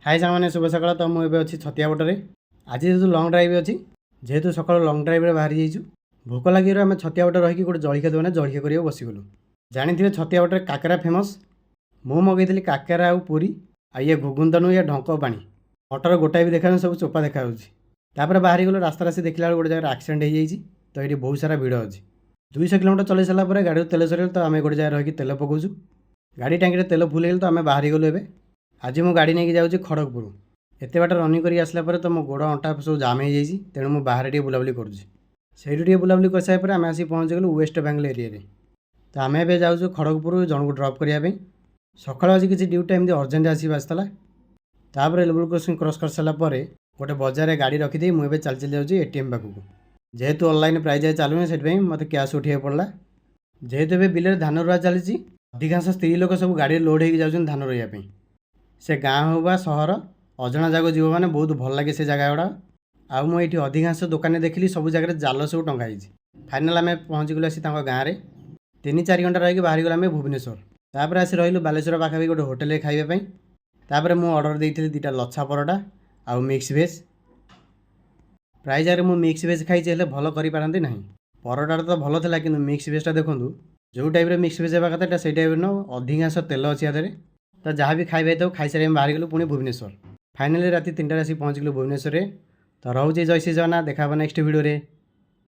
हाय सामान्य शुभ सकाळ। तो मुझे अच्छी छतिया बटरे आज जेहतु लंग ड्राइव अच्छी जेहेतु सकाल लंग ड्राइव बाहरी जाइए भोक लगे आम छतिया बटर रही गोटे जलखिया देना जलखिया कर बसीगलु। जानी छतिया बटर काकेरा फेमस। मु मगैली काकेरा आउ पूरी आ ये घुगुंदनु या ढंक पानी मटर गोटाए भी देखा सब चोपा देखा। बाहरी गलु रास्ता रास्ते देखला गोटे जगह एक्सीडेंट हो जाए तो ये बहुत सारा भिड़ अच्छी। 200 किलोमीटर चल सारापर गाड़ी तेल सर तो आम गोटे जगह रही तेल पकाऊँ गाड़ी टांकी तेल फुल हो तो आम बाहरी गलु। ए आज मु गाड़ी नहीं जाऊँगी खड़गपुर। एत बाट रनिंग कर आसला तो मो गोड़ अंटा सब जाम हो जाए तेणु मुझे बाहर टे बुलाबुली करूँ। बुलाबुली कर सारापर आम आसी पहुँच गलु वेस्ट बेंगल एरिया। तो आम ए जाऊँ खड़गपुर जन को ड्रप करने सकाल आज किसी ड्यूटी एमती अर्जेंट आसला। तापर लेवल क्रॉसिंग क्रॉस कर सारापर गोटे बजार गाड़ी रखीदे मुझे चल चल जाऊँ एटीएम पाखक। जेहेतु ऑनलाइन प्राइज चलुनी से मत कैश उठे पड़ा। जेहेतु ए बिल धान रुआ चली अधिकांश स्त्री लोक सब गाड़ी लोड हो जाऊँ धान रोइवाई। से गाँ हो बा सहर अजना जगह जीव मैंने बहुत भल लगे से जगह गुड़ा। आउ मुझे अधिकांश दुकान देखिली सब जगह जाल सब टंगाई। फाइनाल आम पहुँच गलु आसी गाँव में 3-4 घंटा रही बाहरी गला आम भुवनेश्वर। तापर आसी रही बालेश्वर पाखापी गोटे होटेल खाइबापी। तापर मुझे ऑर्डर देती 2टा लच्छा परोटा आउ मिक्स भेज। प्राय जगह मुझे मिक्स भेज खाई भल करपारती ना। परोटा तो भल था कि मिक्स भेजटा देखूँ जो टाइप मिक्स भेज होगा कथा से टाइप न अधिकांश तेल अच्छी हाथ में। तो जहाँ भी खाଇବା तो खाई सारे बाहर गलु पुणी भुवनेश्वर। फाइनाली राति 3टार आसी पहुँच गलु भुवनेश्वर। तो रोचे जय श्री जगन्नाथ। देखा नेक्स्ट वीडियो रे।